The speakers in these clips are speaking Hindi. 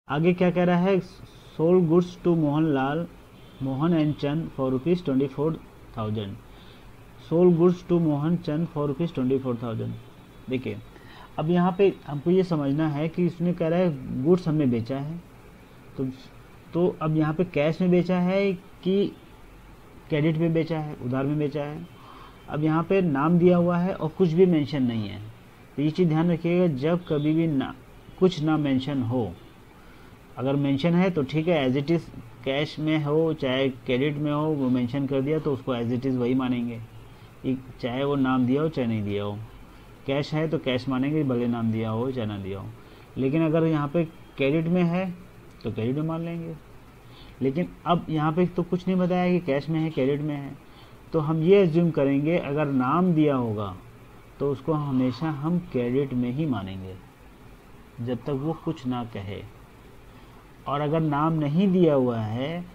आगे क्या कह रहा है, sold goods to Mohan and Chand for ₹24,000। Sold goods to Mohan Chand for ₹24,000। देखिए अब यहाँ पे हमको ये समझना है कि इसने कह रहा है गुड्स हमने बेचा है, तो अब यहाँ पे कैश में बेचा है कि क्रेडिट में बेचा है, उधार में बेचा है। अब यहाँ पे नाम दिया हुआ है और कुछ भी मेंशन नहीं है, तो ये चीज़ ध्यान रखिएगा, जब कभी भी कुछ ना मेंशन हो, अगर मेंशन है तो ठीक है, एज इट इज़ कैश में हो चाहे क्रेडिट में हो, वो मेंशन कर दिया तो उसको एज इट इज़ वही मानेंगे, चाहे वो नाम दिया हो चाहे नहीं दिया हो। कैश है तो कैश मानेंगे, भले नाम दिया हो चाहे ना दिया हो। लेकिन अगर यहाँ पे क्रेडिट में है तो क्रेडिट में मान लेंगे। लेकिन अब यहाँ पे तो कुछ नहीं बताया कि कैश में है क्रेडिट में है, तो हम ये एज्यूम करेंगे अगर नाम दिया होगा तो उसको हमेशा हम क्रेडिट में ही मानेंगे जब तक वो कुछ ना कहे। और अगर नाम नहीं दिया हुआ है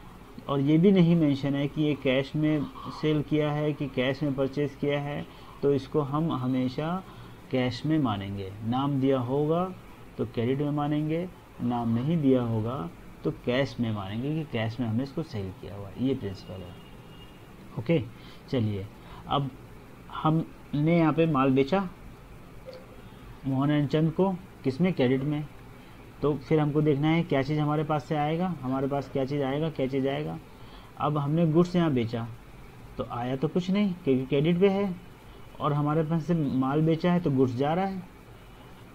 और ये भी नहीं मेंशन है कि ये कैश में सेल किया है कि कैश में परचेज किया है, तो इसको हम हमेशा कैश में मानेंगे। नाम दिया होगा तो क्रेडिट में मानेंगे, नाम नहीं दिया होगा तो कैश में मानेंगे कि कैश में हमने इसको सेल किया हुआ है। ये प्रिंसिपल है। ओके, चलिए अब हमने यहाँ पे माल बेचा मोहन एंड चंद को, किसमें, क्रेडिट में। तो फिर हमको देखना है क्या चीज़ हमारे पास से आएगा, हमारे पास क्या चीज़ आएगा। अब हमने गुड्स यहाँ बेचा तो आया तो कुछ नहीं क्योंकि क्रेडिट पे है, और हमारे पास से माल बेचा है तो गुड्स जा रहा है,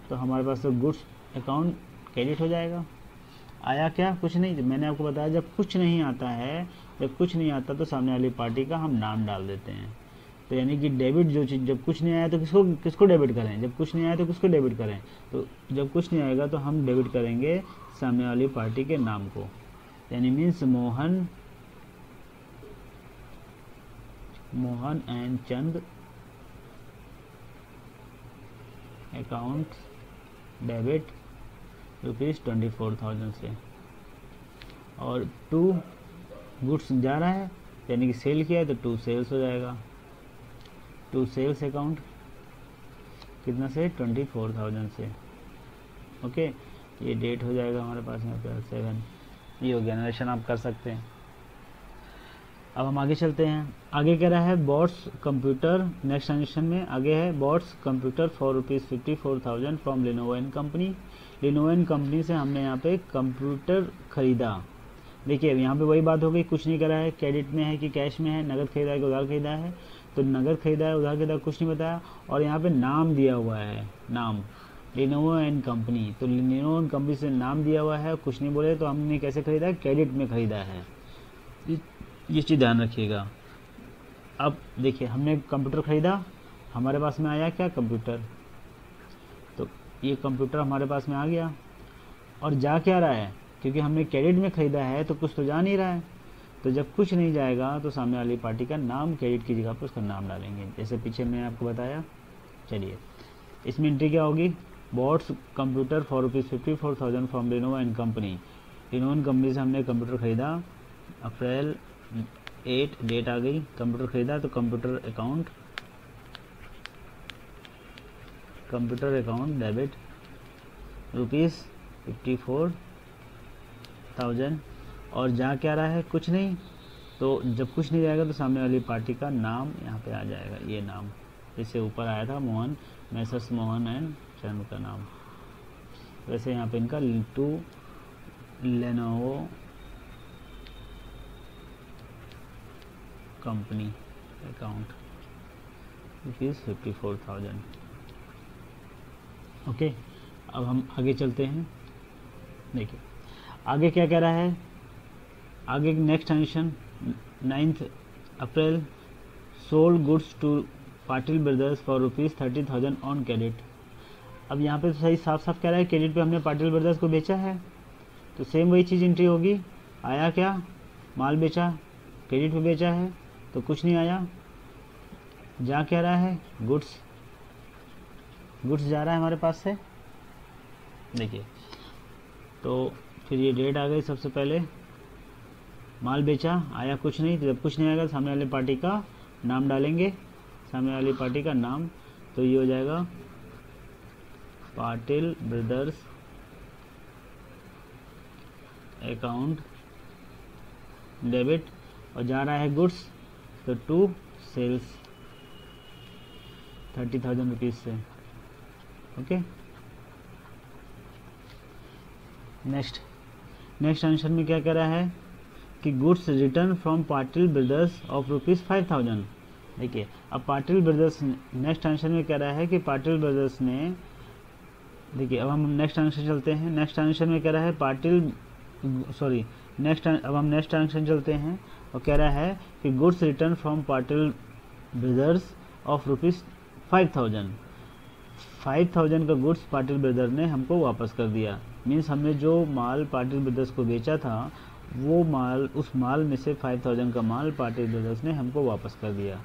तो हमारे पास तो गुड्स अकाउंट क्रेडिट हो जाएगा। आया क्या, कुछ नहीं। जब मैंने आपको बताया जब कुछ नहीं आता तो सामने वाली पार्टी का हम नाम डाल देते हैं। तो यानी कि डेबिट जो चीज़, जब कुछ नहीं आया तो किसको डेबिट करें, जब कुछ नहीं आया तो किसको डेबिट करें, तो जब कुछ नहीं आएगा तो हम डेबिट करेंगे सामने वाली पार्टी के नाम को, यानी means Mohan and Chand account debit ₹24,000 से। और टू गुड्स जा रहा है यानी कि सेल किया है तो टू सेल्स हो जाएगा, टू सेल्स अकाउंट कितना से, 24,000 से। ओके, ये डेट हो जाएगा हमारे पास यहाँ पे 7। ये हो गया, नरेशन आप कर सकते हैं। अब हम आगे चलते हैं। आगे कह रहा है बॉट्स कंप्यूटर, नेक्स्ट ट्रांजेक्शन में आगे है bots computer for ₹54,000 from Lenovo and company. Lenovo and company से हमने यहाँ पे कंप्यूटर खरीदा। देखिए यहाँ पे वही बात हो गई, कुछ नहीं करा है, क्रेडिट में है कि कैश में है, नगद खरीदा है कि उधार खरीदा है, तो नगद खरीदा है उधार खरीदा कुछ नहीं बताया। और यहाँ पे नाम दिया हुआ है, नाम लेनोवो एंड कंपनी, तो लेनोवो एंड कंपनी से नाम दिया हुआ है, कुछ नहीं बोले, तो हमने कैसे खरीदा है, क्रेडिट में खरीदा है। ये चीज़ ध्यान रखिएगा। अब देखिए हमने कंप्यूटर खरीदा, हमारे पास में आया क्या, कंप्यूटर, तो ये कंप्यूटर हमारे पास में आ गया। और जा क्या रहा है, क्योंकि हमने क्रेडिट में खरीदा है तो कुछ तो जा नहीं रहा है, तो जब कुछ नहीं जाएगा तो सामने वाली पार्टी का नाम क्रेडिट की जगह पर उसका नाम डालेंगे, जैसे पीछे मैंने आपको बताया। चलिए इसमें एंट्री क्या होगी, bots computer for ₹54,000 from Lenovo and company. Lenovo and company से हमने कंप्यूटर खरीदा, अप्रैल 8 डेट आ गई, कंप्यूटर खरीदा तो कंप्यूटर अकाउंट डेबिट ₹54,000। और जा क्या रहा है, कुछ नहीं, तो जब कुछ नहीं जाएगा तो सामने वाली पार्टी का नाम यहाँ पे आ जाएगा, ये नाम इससे ऊपर आया था मोहन, मैसर्स मोहन एंड चंद का नाम। वैसे यहाँ पे इनका to Lenovo company account ₹54,000। Okay, अब हम आगे चलते हैं। देखिए आगे क्या कह रहा है, आगे next transaction 9 April sold goods to Patil brothers for ₹30,000 on credit. अब यहाँ पे तो सही साफ साफ कह रहा है क्रेडिट पे हमने पाटिल ब्रदर्स को बेचा है, तो सेम वही चीज़ एंट्री होगी। आया क्या, माल बेचा, क्रेडिट पे बेचा है तो कुछ नहीं आया। जा क्या रहा है, गुड्स जा रहा है हमारे पास से। देखिए तो फिर ये डेट आ गई, सबसे पहले माल बेचा, आया कुछ नहीं, तो जब कुछ नहीं आएगा सामने वाली पार्टी का नाम डालेंगे, सामने वाली पार्टी का नाम, तो ये हो जाएगा पाटिल ब्रदर्स अकाउंट डेबिट, और जा रहा है गुड्स तो टू सेल्स 30,000 रुपीज़ से। ओके, नेक्स्ट आंसर में क्या कह रहा है कि goods return from Patil brothers of ₹5,000। देखिए, अब पाटिल ब्रदर्स नेक्स्ट आंसर में कह रहा है कि पाटिल ब्रदर्स ने, देखिए अब हम नेक्स्ट आंसर चलते हैं। नेक्स्ट आंसर में कह रहा है अब हम नेक्स्ट आंसर चलते हैं और कह रहा है कि goods return from Patil brothers of ₹5,000। 5,000 का गुड्स पाटिल ब्रदर ने हमको वापस कर दिया। मीन्स हमने जो माल पाटिल ब्रदर्स को बेचा था वो माल, उस माल में से 5,000 का माल पाटिल ब्रदर्स ने हमको वापस कर दिया।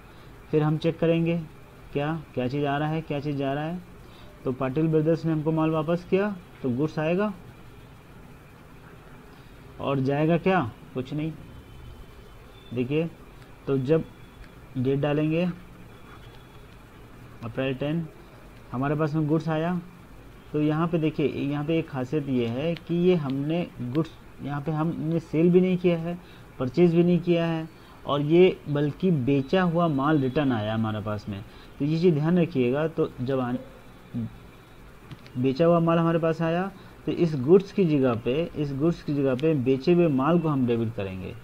फिर हम चेक करेंगे क्या चीज़ आ रहा है, क्या चीज़ जा रहा है। तो पाटिल ब्रदर्स ने हमको माल वापस किया तो गुड्स आएगा, और जाएगा क्या, कुछ नहीं। देखिए, तो जब डेट डालेंगे अप्रैल 10, हमारे पास में गुड्स आया। तो यहाँ पे देखिए, यहाँ पे एक खासियत ये है कि ये हमने गुड्स, यहाँ पे हमने सेल भी नहीं किया है, परचेज भी नहीं किया है, और ये बल्कि बेचा हुआ माल रिटर्न आया हमारे पास में। तो ये चीज़ ध्यान रखिएगा। तो जब बेचा हुआ माल हमारे पास आया तो इस गुड्स की जगह पे बेचे हुए माल को हम डेबिट करेंगे,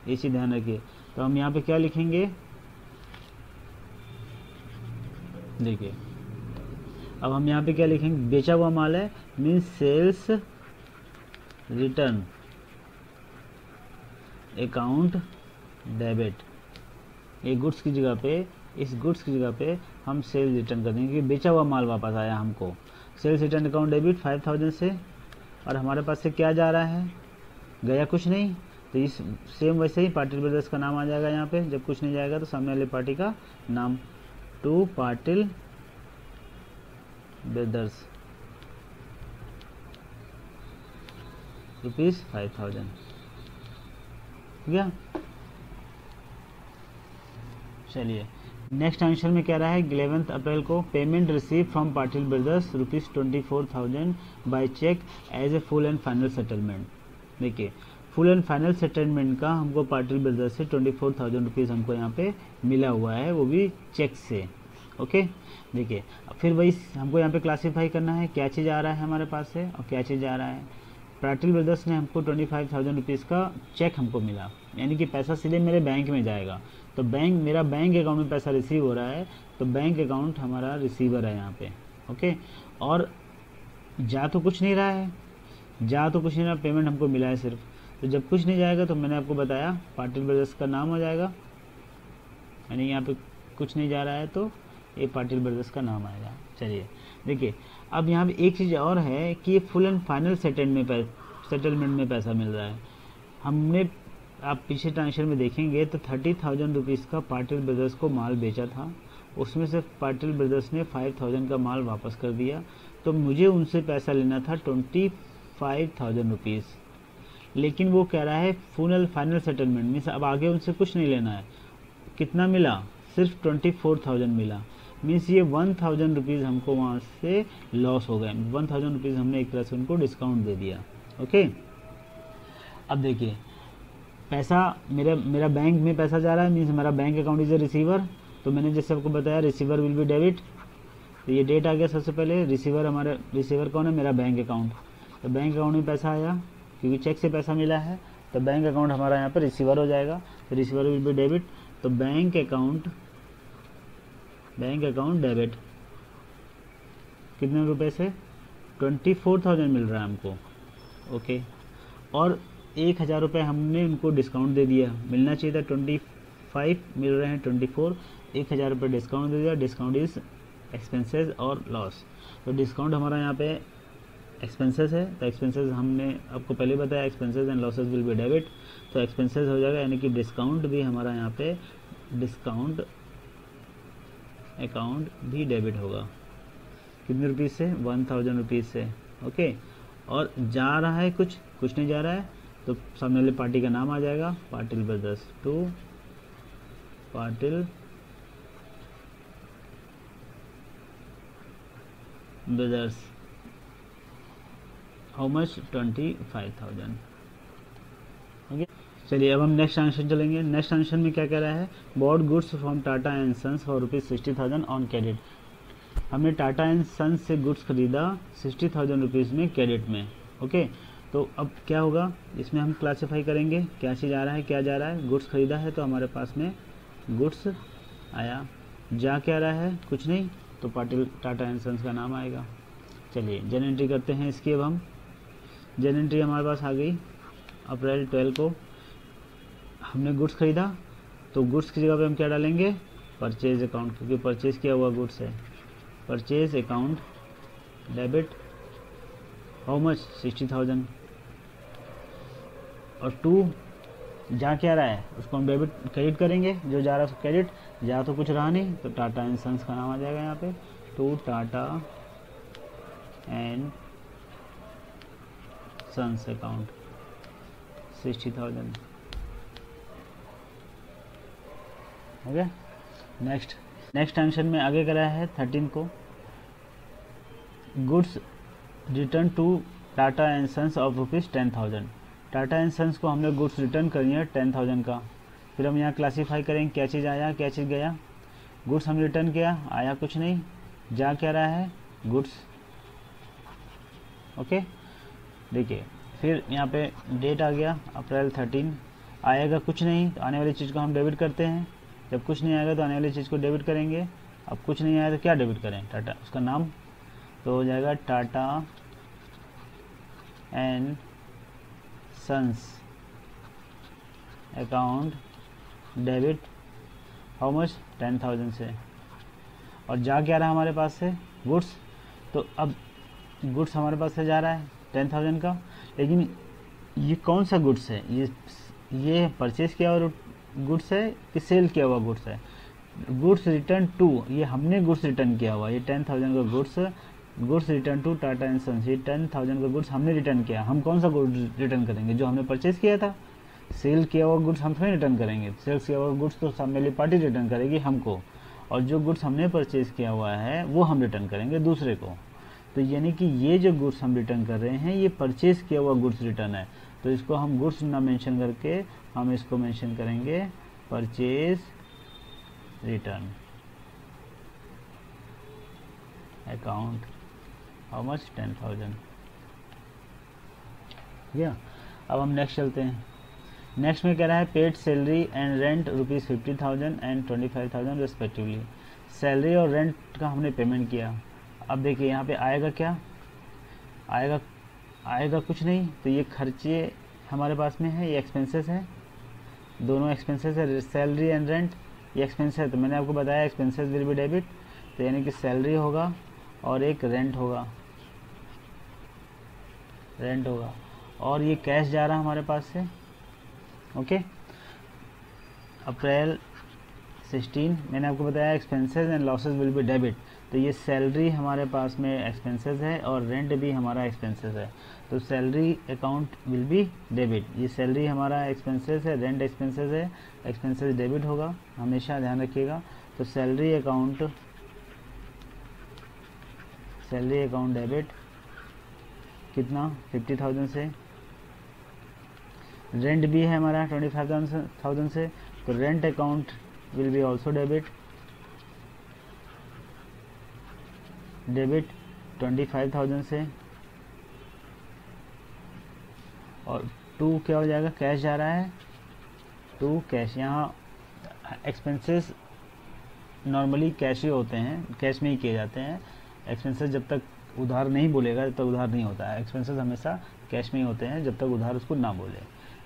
ये चीज़ ध्यान रखिए। तो हम यहाँ पे क्या लिखेंगे, देखिए अब हम यहाँ पे क्या लिखेंगे, बेचा हुआ माल है means sales return account debit. ये गुड्स की जगह पे, इस गुड्स की जगह पे हम सेल्स रिटर्न कर देंगे, क्योंकि बेचा हुआ माल वापस आया हमको। सेल्स रिटर्न अकाउंट डेबिट 5,000 से, और हमारे पास से क्या जा रहा है, गया कुछ नहीं। तो इस सेम वैसे ही पाटिल ब्रदर्स का नाम आ जाएगा यहाँ पे। जब कुछ नहीं जाएगा तो सामने वाली पार्टी का नाम, टू पाटिल ब्रदर्स ₹5,000। ठीक है, चलिए नेक्स्ट आंसर में कह रहा है 11 अप्रैल को payment receive from Patil brothers ₹24,000 by cheque as a full and final settlement. देखिए, फुल एंड फाइनल सेटलमेंट का हमको पाटिल ब्रदर्स से ₹24,000 हमको यहाँ पे मिला हुआ है, वो भी चेक से। ओके, देखिए फिर वही हमको यहाँ पे क्लासीफाई करना है क्या चीज़ आ रहा है हमारे पास से और क्या चीज़ आ रहा है। पाटिल ब्रदर्स ने हमको ₹25,000 का चेक हमको मिला, यानी कि पैसा सीधे मेरे बैंक में जाएगा। तो मेरा बैंक अकाउंट में पैसा रिसीव हो रहा है, तो बैंक अकाउंट हमारा रिसीवर है यहाँ पे। ओके, और जा तो कुछ नहीं रहा है, पेमेंट हमको मिला है सिर्फ। तो जब कुछ नहीं जाएगा तो मैंने आपको बताया पाटिल ब्रदर्स का नाम हो जाएगा, यानी यहाँ पे कुछ नहीं जा रहा है तो ये पाटिल ब्रदर्स का नाम आएगा। चलिए देखिए, अब यहाँ पे एक चीज़ और है कि ये फुल एंड फाइनल सेटलमेंट में पैसा मिल रहा है। हमने, आप पीछे ट्रांसफर में देखेंगे तो ₹30,000 का पाटिल ब्रदर्स को माल बेचा था, उसमें से पाटिल ब्रदर्स ने 5,000 का माल वापस कर दिया। तो मुझे उनसे पैसा लेना था ₹25,000, लेकिन वो कह रहा है full and final settlement means अब आगे उनसे कुछ नहीं लेना है। कितना मिला, सिर्फ 24,000 मिला, मीन्स ये ₹1,000 हमको वहाँ से लॉस हो गए। ₹1,000 हमने एक तरह से उनको डिस्काउंट दे दिया। ओके, अब देखिए पैसा मेरा बैंक में पैसा जा रहा है, मीन्स हमारा bank account is a receiver. तो मैंने जैसे आपको बताया रिसीवर विल बी डेबिट, तो ये डेट आ गया सबसे पहले। रिसीवर कौन है, मेरा बैंक अकाउंट। तो बैंक अकाउंट में पैसा आया क्योंकि चेक से पैसा मिला है, तो बैंक अकाउंट हमारा यहाँ पर रिसीवर हो जाएगा। तो रिसीवर विल बी डेबिट, तो बैंक अकाउंट डेबिट कितने रुपए से, 24,000 मिल रहा है हमको। ओके, और 1,000 रुपये हमने उनको डिस्काउंट दे दिया, मिलना चाहिए था 25, मिल रहे हैं 24, 1,000 रुपये डिस्काउंट दे दिया। डिस्काउंट इज एक्सपेंसेस और लॉस। तो डिस्काउंट हमारा यहाँ पे एक्सपेंसेस है, तो एक्सपेंसेस हमने आपको पहले बताया expenses and losses will be debit, तो एक्सपेंसेस हो जाएगा, यानी कि डिस्काउंट भी हमारा यहाँ पे डिस्काउंट अकाउंट भी डेबिट होगा। कितने रुपीज़ से, ₹1,000 से। ओके, और जा रहा है कुछ नहीं जा रहा है, तो सामने वाले पार्टी का नाम आ जाएगा Patil brothers, to Patil brothers. How much, 25,000। Okay, चलिए अब हम नेक्स्ट ट्रांजेक्शन चलेंगे। नेक्स्ट ट्रांजेक्शन में क्या कह रहा है, bought goods from Tata and sons for ₹60,000 on credit. हमने टाटा एंड सन्स से गुड्स खरीदा 60,000 रुपीज़ में क्रेडिट में। ओके, तो अब क्या होगा, इसमें हम क्लासीफाई करेंगे क्या चीज़ आ रहा है क्या जा रहा है। गुड्स खरीदा है तो हमारे पास में गुड्स आया, जा क्या रहा है कुछ नहीं, तो पाटिल टाटा एंड सन्स का नाम आएगा। चलिए जन एंट्री करते हैं इसकी। अब हम जन एंट्री हमारे पास आ गई। अप्रैल 12 को हमने गुड्स खरीदा, तो गुड्स की जगह पे हम क्या डालेंगे, परचेज अकाउंट, क्योंकि परचेज किया हुआ गुड्स है। Purchase account debit how much 60,000, और टू जा क्या रहा है उसको हम डेबिट क्रेडिट करेंगे, जो जा रहा है उसको क्रेडिट, जा तो कुछ रहा नहीं तो टाटा एंड सन्स का नाम आ जाएगा यहाँ पे। To Tata and sons account 60,000। हो गया। नेक्स्ट ट्रांजेक्शन में आगे करा है 13 को, goods return to Tata and sons of ₹10,000। Tata and sons को हमने गुड्स रिटर्न करनी है 10,000 का। फिर हम यहाँ क्लासीफाई करेंगे क्या चीज़ आया क्या चीज़ गया। गुड्स हम रिटर्न किया, आया कुछ नहीं, जा क्या रहा है गुड्स। ओके, देखिए फिर यहाँ पे डेट आ गया अप्रैल 13, आएगा कुछ नहीं तो आने वाली चीज़ को हम डेबिट करते हैं। जब कुछ नहीं आएगा तो आने वाली चीज़ को डेबिट करेंगे। अब कुछ नहीं आया तो क्या डेबिट करें, टाटा उसका नाम, तो हो जाएगा Tata and sons account debit how much 10,000 से। और जा क्या रहा हमारे पास से गुड्स, तो अब गुड्स हमारे पास से जा रहा है 10,000 का, लेकिन ये कौन सा गुड्स है, ये परचेज किया हुआ गुड्स है कि सेल किया हुआ गुड्स है। गुड्स रिटर्न टू, ये हमने गुड्स रिटर्न किया हुआ, ये 10,000 का goods return to Tata and sons, ये 10,000 का गुड्स हमने रिटर्न किया। हम कौन सा गुड्स रिटर्न करेंगे, जो हमने परचेज किया था। सेल किया हुआ गुड्स हम थोड़ी रिटर्न करेंगे, सेल्स किया हुआ गुड्स तो सामने वाली पार्टी रिटर्न करेगी हमको, और जो गुड्स हमने परचेज किया हुआ है वो हम रिटर्न करेंगे दूसरे को। तो यानी कि ये जो गुड्स हम रिटर्न कर रहे हैं ये परचेज किया हुआ गुड्स रिटर्न है, तो इसको हम गुड्स ना मेंशन करके हम इसको मेंशन करेंगे purchase return account how much 10,000। ठीक है, अब हम नेक्स्ट चलते हैं। नेक्स्ट में कह रहा है paid salary and rent ₹50,000 and 25,000 respectively. Salary और रेंट का हमने पेमेंट किया। अब देखिए यहाँ पे आएगा क्या, आएगा कुछ नहीं, तो ये खर्चे हमारे पास में है, ये एक्सपेंसेस है, दोनों एक्सपेंसेस है। सैलरी एंड रेंट ये एक्सपेंसेस है, तो मैंने आपको बताया एक्सपेंसेस विल बी डेबिट, तो यानी कि सैलरी होगा और एक रेंट होगा, और ये कैश जा रहा है हमारे पास से। ओके, अप्रैल 16 मैंने आपको बताया expenses and losses will be debit, तो ये सैलरी हमारे पास में एक्सपेंसेस है और रेंट भी हमारा एक्सपेंसेस है, तो salary account will be debit. ये सैलरी हमारा एक्सपेंसेस है, रेंट एक्सपेंसेस है, एक्सपेंसेस डेबिट होगा, हमेशा ध्यान रखिएगा। तो सैलरी अकाउंट डेबिट कितना 50,000 से, रेंट भी है हमारा 25,000 से, तो rent account will be also debit 25,000 से, और टू क्या हो जाएगा, कैश जा रहा है, टू कैश। यहाँ एक्सपेंसेस नॉर्मली कैश ही होते हैं, कैश में ही किए जाते हैं। एक्सपेंसेस जब तक उधार नहीं बोलेगा तब तक उधार नहीं होता है, एक्सपेंसेस हमेशा कैश में ही होते हैं जब तक उधार उसको ना बोले।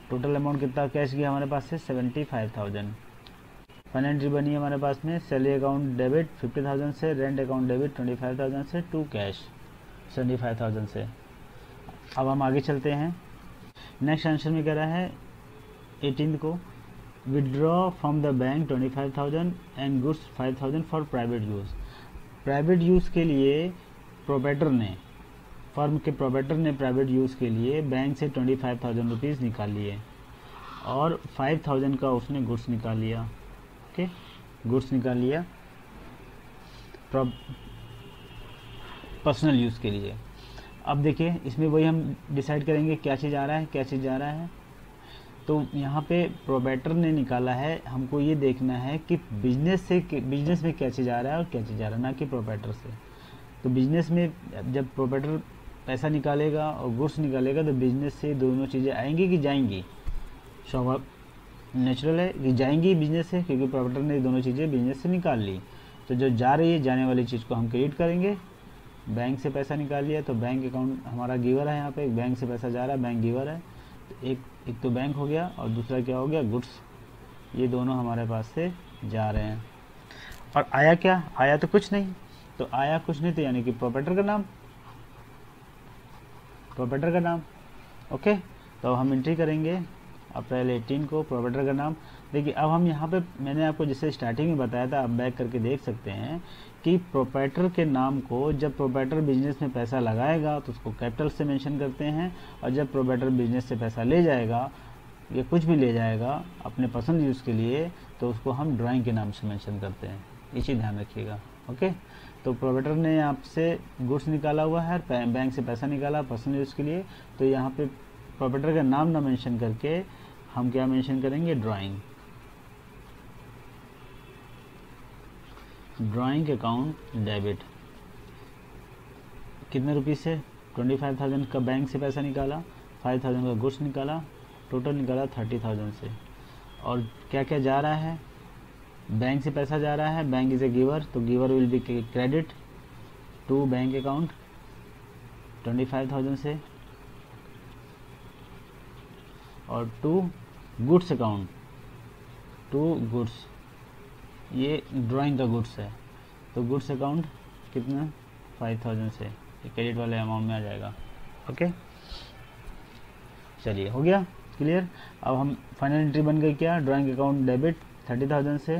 टोटल अमाउंट कितना कैश गया हमारे पास से 75,000। फन एंट्री बनी हमारे पास में सैलरी अकाउंट डेबिट 50,000 से, रेंट अकाउंट डेबिट 25,000 से, टू कैश 75,000 से। अब हम आगे चलते हैं। नेक्स्ट आंसर में कह रहा है 18 को withdraw from the bank 25,000 and goods 5,000 for private use. Private use के लिए प्रोप्राइटर ने, फर्म के प्रोप्राइटर ने प्राइवेट यूज़ के लिए बैंक से 25,000 रुपीज़ निकाल लिए और 5,000 का उसने गुड्स निकाल लिया। ओके, गुड्स निकाल लिया पर्सनल यूज़ के लिए। अब देखिए इसमें वही हम डिसाइड करेंगे क्या चीज़ आ रहा है क्या चीज़ जा रहा है। तो यहाँ पे प्रोप्राइटर ने निकाला है, हमको ये देखना है कि बिजनेस में क्या चीज़ आ रहा है और क्या चीज़ आ रहा है, ना कि प्रोप्राइटर से। तो बिजनेस में जब प्रोप्राइटर पैसा निकालेगा और गुड्स निकालेगा तो बिजनेस से दोनों चीज़ें आएंगी कि जाएंगी? स्वाभाविक नेचुरल है कि जाएंगी बिजनेस से, क्योंकि प्रोप्राइटर ने दोनों चीज़ें बिजनेस से निकाल ली। तो जो जा रही है, जाने वाली चीज़ को हम क्रेडिट करेंगे। बैंक से पैसा निकाल लिया तो बैंक अकाउंट हमारा गिवर है, यहाँ पे बैंक से पैसा जा रहा है, बैंक गिवर है। तो एक तो बैंक हो गया और दूसरा क्या हो गया, गुड्स। ये दोनों हमारे पास से जा रहे हैं। और आया क्या? आया तो कुछ नहीं। तो आया कुछ नहीं तो यानी कि प्रोप्राइटर का नाम, प्रोप्राइटर का नाम। ओके, तो हम एंट्री करेंगे अप्रैल 18 को प्रोप्राइटर का नाम। देखिए अब हम यहाँ पे, मैंने आपको जैसे स्टार्टिंग में बताया था, आप बैक करके देख सकते हैं कि प्रोप्राइटर के नाम को जब प्रोप्राइटर बिजनेस में पैसा लगाएगा तो उसको कैपिटल से मेंशन करते हैं, और जब प्रोप्राइटर बिजनेस से पैसा ले जाएगा या कुछ भी ले जाएगा अपने पसंद यूज़ के लिए तो उसको हम ड्राइंग के नाम से मेंशन करते हैं। ये चीज़ ध्यान रखिएगा। ओके, तो प्रोप्राइटर ने आपसे गुड्स निकाला हुआ है, बैंक से पैसा निकाला पर्सनल यूज़ के लिए, तो यहाँ पे प्रोप्राइटर का नाम ना मेंशन करके हम क्या मेंशन करेंगे, ड्राइंग। ड्राइंग अकाउंट डेबिट कितने रुपये से, 25,000 का बैंक से पैसा निकाला, 5,000 का गुड्स निकाला, टोटल निकाला 30,000 से। और क्या क्या जा रहा है, बैंक से पैसा जा रहा है, बैंक इज ए गिवर, तो giver will be credit to bank account 25,000 से, और to goods account, to goods, ये ड्राइंग का गुड्स है तो गुड्स अकाउंट कितना, 5,000 से, ये क्रेडिट वाले अमाउंट में आ जाएगा। ओके, चलिए हो गया क्लियर। अब हम फाइनल एंट्री बन गई क्या, ड्राइंग अकाउंट डेबिट 30,000 से,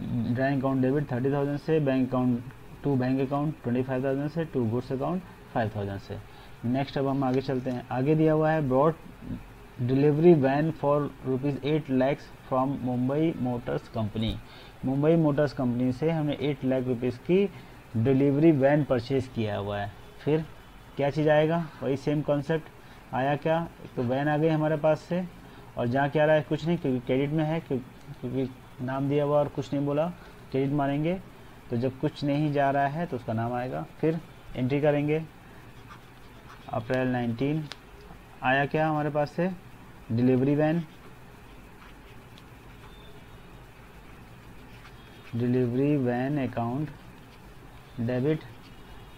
ड्राइंग अकाउंट डेबिट 30,000 से, bank account to bank account 25,000 से, टू गुड्स अकाउंट 5,000 से। नेक्स्ट अब हम आगे चलते हैं। आगे दिया हुआ है brought delivery van for ₹8 lakh from Mumbai motors company. Mumbai motors company से हमने 8 लाख रुपीज़ की डिलीवरी वैन परचेज किया हुआ है। फिर क्या चीज़ आएगा, वही सेम कॉन्सेप्ट। आया क्या, एक तो वैन आ गई हमारे पास से, और जहाँ क्या आ रहा है कुछ नहीं, क्योंकि क्रेडिट में है, क्योंकि नाम दिया हुआ और कुछ नहीं बोला, क्रेडिट मानेंगे। तो जब कुछ नहीं जा रहा है तो उसका नाम आएगा। फिर एंट्री करेंगे अप्रैल 19, आया क्या हमारे पास से, delivery van, delivery van account debit,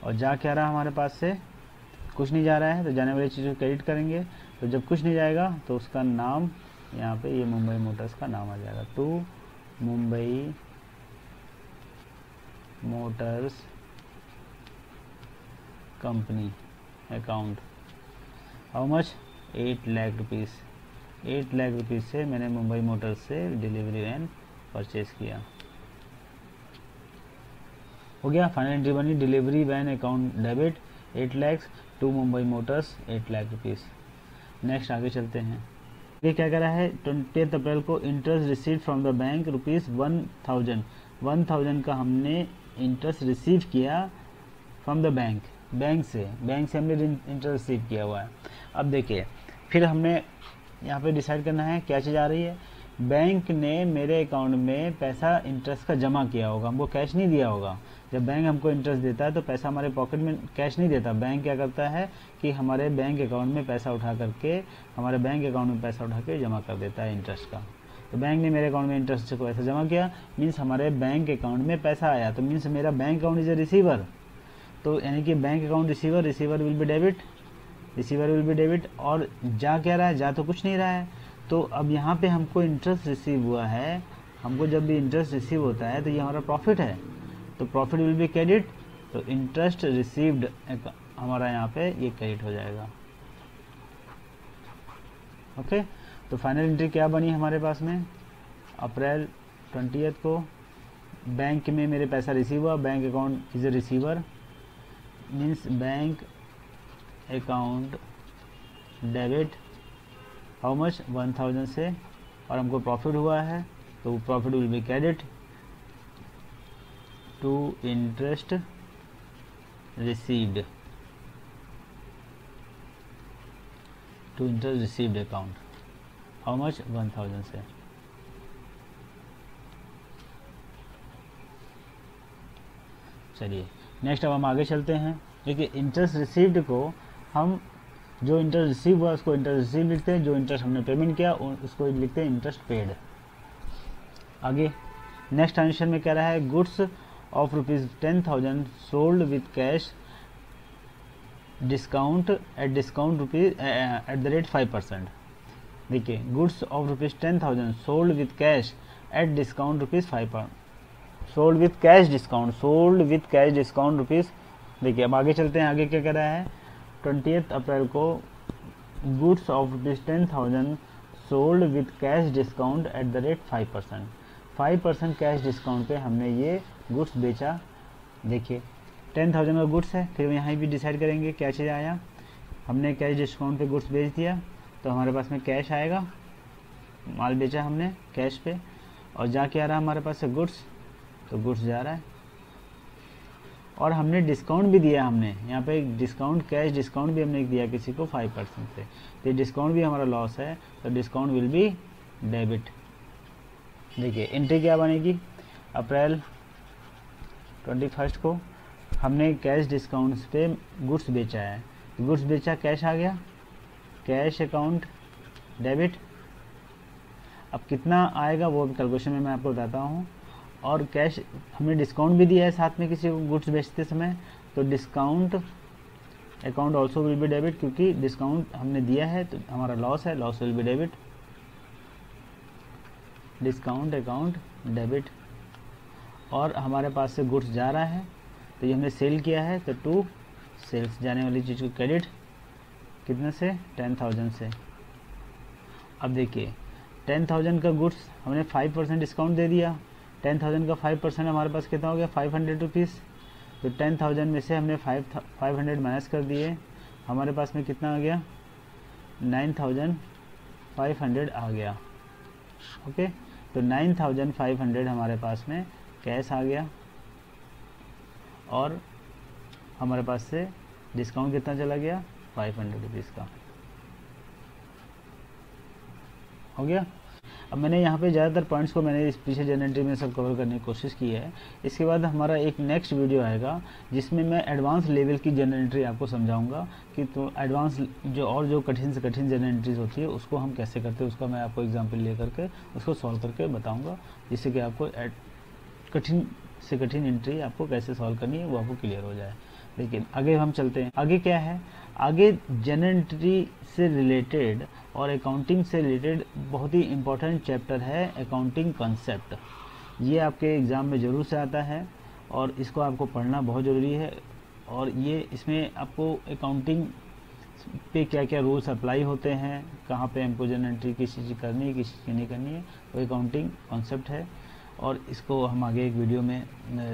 और जा क्या रहा हमारे पास से, कुछ नहीं जा रहा है तो जाने वाली चीज़ को क्रेडिट करेंगे। तो जब कुछ नहीं जाएगा तो उसका नाम यहाँ पे ये मुंबई मोटर्स का नाम आ जाएगा, to Mumbai motors company account. How much, 8 lakh rupees. 8 lakh rupees से मैंने मुंबई मोटर्स से डिलीवरी वैन परचेज़ किया। हो गया, फाइनल एंट्री बनी, delivery van account debit 8 lakh to Mumbai motors 8 lakh rupees. Next आगे चलते हैं। ये क्या कह रहा है, 20 अप्रैल को interest receive from the bank ₹1,000। 1,000 का हमने इंटरेस्ट रिसीव किया फ्रॉम द बैंक, बैंक से हमने इंटरेस्ट रिसीव किया हुआ है। अब देखिए फिर हमने यहाँ पे डिसाइड करना है क्या चीज़ आ रही है। बैंक ने मेरे अकाउंट में पैसा इंटरेस्ट का जमा किया होगा, हमको कैश नहीं दिया होगा। जब बैंक हमको इंटरेस्ट देता है तो पैसा हमारे पॉकेट में कैश नहीं देता, बैंक क्या करता है कि हमारे बैंक अकाउंट में पैसा उठा करके, हमारे बैंक अकाउंट में पैसा उठा के जमा कर देता है इंटरेस्ट का। तो बैंक ने मेरे अकाउंट में इंटरेस्ट से पैसा जमा किया, मीन्स हमारे बैंक अकाउंट में पैसा आया, तो मीन्स मेरा bank account is a receiver. तो यानी कि bank account receiver, receiver will be debit, receiver will be debit. और जा क्या रहा है, जा तो कुछ नहीं रहा है। तो अब यहाँ पे हमको इंटरेस्ट रिसीव हुआ है, हमको जब भी इंटरेस्ट रिसीव होता है तो ये हमारा प्रॉफिट है, तो प्रॉफिट विल बी क्रेडिट। तो इंटरेस्ट रिसीव्ड हमारा यहाँ पे ये क्रेडिट हो जाएगा। ओके, तो फाइनल एंट्री क्या बनी हमारे पास में, अप्रैल 20 को बैंक में मेरे पैसा रिसीव हुआ, bank account is a receiver, means bank account debit how much 1,000 से, और हमको प्रॉफिट हुआ है तो profit will be credit to interest received, to interest received account. How much 1000 से। चलिए नेक्स्ट अब हम आगे चलते हैं। देखिए इंटरेस्ट रिसीव्ड को हम जो इंटरेस्ट रिसीव हुआ उसको इंटरेस्ट रिसीव लिखते हैं, जो इंटरेस्ट हमने पेमेंट किया उसको लिखते हैं इंटरेस्ट पेड। आगे नेक्स्ट ट्रांजेक्शन में कह रहा है goods of ₹10,000 sold with cash discount at the rate 5%। देखिए goods of ₹10,000 sold with cash at discount ₹5। Sold with cash discount rupees. देखिए अब आगे चलते हैं, आगे क्या कह रहा है 20 अप्रैल को goods of ₹10,000 sold with cash discount at the rate 5%। 5% cash discount पे हमने ये गुड्स बेचा। देखिए 10,000 का गुड्स है, फिर यहाँ भी डिसाइड करेंगे क्या चीज़ आया। हमने कैश डिस्काउंट पे गुड्स बेच दिया तो हमारे पास में कैश आएगा, माल बेचा हमने कैश पे, और जाके आ रहा है हमारे पास से गुड्स, तो गुड्स जा रहा है। और हमने डिस्काउंट भी दिया, हमने यहाँ पे डिस्काउंट कैश डिस्काउंट भी हमने दिया किसी को 5% से, तो डिस्काउंट भी हमारा लॉस है, तो डिस्काउंट विल बी डेबिट। देखिए एंट्री क्या बनेगी, अप्रैल 21 को हमने कैश डिस्काउंट पे गुड्स बेचा है, गुड्स बेचा कैश आ गया, कैश अकाउंट डेबिट। अब कितना आएगा वो कैलकुलेशन में मैं आपको बताता हूँ। और कैश हमने डिस्काउंट भी दिया है साथ में किसी को गुड्स बेचते समय, तो discount account also will be debit, क्योंकि डिस्काउंट हमने दिया है तो हमारा लॉस है, loss will be debit. Discount account debit. और हमारे पास से गुड्स जा रहा है तो ये हमने सेल किया है, तो टू सेल्स जाने वाली चीज़ को क्रेडिट कितने से 10,000 से। अब देखिए 10,000 का गुड्स हमने 5% डिस्काउंट दे दिया, 10,000 का 5% हमारे पास कितना हो गया 500 रुपीज़। तो 10,000 में से हमने 500 माइनस कर दिए, हमारे पास में कितना आ गया 9,500 आ गया। ओके, तो 9,500 हमारे पास में कैश आ गया, और हमारे पास से डिस्काउंट कितना चला गया 500 रुपीज़ का हो गया। अब मैंने यहाँ पे ज़्यादातर पॉइंट्स को मैंने इस पीछे जनरेटरी में सब कवर करने की कोशिश की है। इसके बाद हमारा एक नेक्स्ट वीडियो आएगा जिसमें मैं एडवांस लेवल की जनरेटरी आपको समझाऊंगा कि तो एडवांस जो कठिन से कठिन जनरेटरीज होती है उसको हम कैसे करते हैं, उसका मैं आपको एग्जांपल ले करके उसको सॉल्व करके बताऊँगा, जिससे कि आपको कठिन से कठिन एंट्री आपको कैसे सॉल्व करनी है वो आपको क्लियर हो जाए। लेकिन आगे हम चलते हैं, आगे क्या है, आगे जनरेटरी से रिलेटेड और अकाउंटिंग से रिलेटेड बहुत ही इम्पोर्टेंट चैप्टर है अकाउंटिंग कंसेप्ट। ये आपके एग्ज़ाम में ज़रूर से आता है और इसको आपको पढ़ना बहुत ज़रूरी है। और ये इसमें आपको अकाउंटिंग पे क्या क्या रूल्स अप्लाई होते हैं, कहाँ पे हमको जनरेटरी किस चीज़ की करनी है किस चीज़ की नहीं करनी है, वो अकाउंटिंग कॉन्सेप्ट है। और इसको हम आगे एक वीडियो में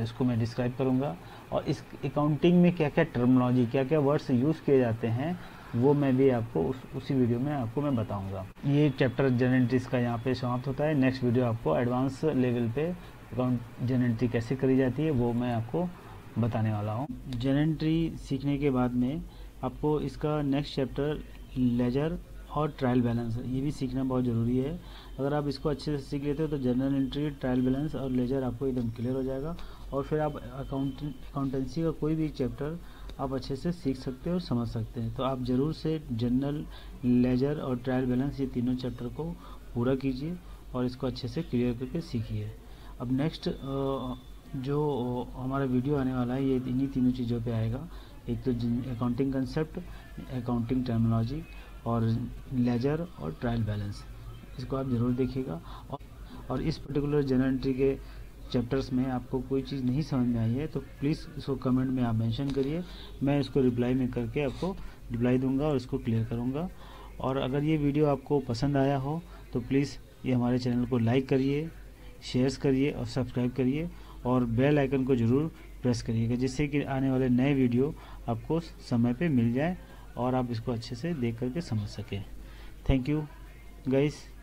इसको मैं डिस्क्राइब करूँगा। और इस अकाउंटिंग में क्या क्या टर्मिनोलॉजी क्या क्या वर्ड्स यूज़ किए जाते हैं वो मैं भी आपको उसी वीडियो में आपको मैं बताऊंगा। ये चैप्टर जनरेटरीज का यहाँ पे समाप्त होता है। नेक्स्ट वीडियो आपको एडवांस लेवल पे अकाउंट जनरेटरी कैसे करी जाती है वो मैं आपको बताने वाला हूँ। जनरेटरी सीखने के बाद में आपको इसका नेक्स्ट चैप्टर लेजर और ट्रायल बैलेंस ये भी सीखना बहुत ज़रूरी है। अगर आप इसको अच्छे से सीख लेते हो तो जनरल एंट्री, ट्रायल बैलेंस और लेजर आपको एकदम क्लियर हो जाएगा, और फिर आप अकाउंटेंसी का कोई भी चैप्टर आप अच्छे से सीख सकते हो और समझ सकते हैं। तो आप ज़रूर से जनरल, लेजर और ट्रायल बैलेंस ये तीनों चैप्टर को पूरा कीजिए और इसको अच्छे से क्लियर करके सीखिए। अब नेक्स्ट जो हमारा वीडियो आने वाला है ये इन्हीं तीनों चीज़ों पे आएगा। एक तो अकाउंटिंग कंसेप्ट, अकाउंटिंग टर्मिनोलॉजी और लेजर और ट्रायल बैलेंस, इसको आप ज़रूर देखिएगा। और इस पर्टिकुलर जनरल एंट्री के चैप्टर्स में आपको कोई चीज़ नहीं समझ में आई है तो प्लीज़ इसको कमेंट में आप मेंशन करिए, मैं इसको रिप्लाई में करके आपको रिप्लाई दूंगा और इसको क्लियर करूंगा। और अगर ये वीडियो आपको पसंद आया हो तो प्लीज़ ये हमारे चैनल को लाइक करिए, शेयर्स करिए और सब्सक्राइब करिए, और बेल आइकन को ज़रूर प्रेस करिएगा, जिससे कि आने वाले नए वीडियो आपको समय पे मिल जाए और आप इसको अच्छे से देख करके समझ सकें। Thank you guys.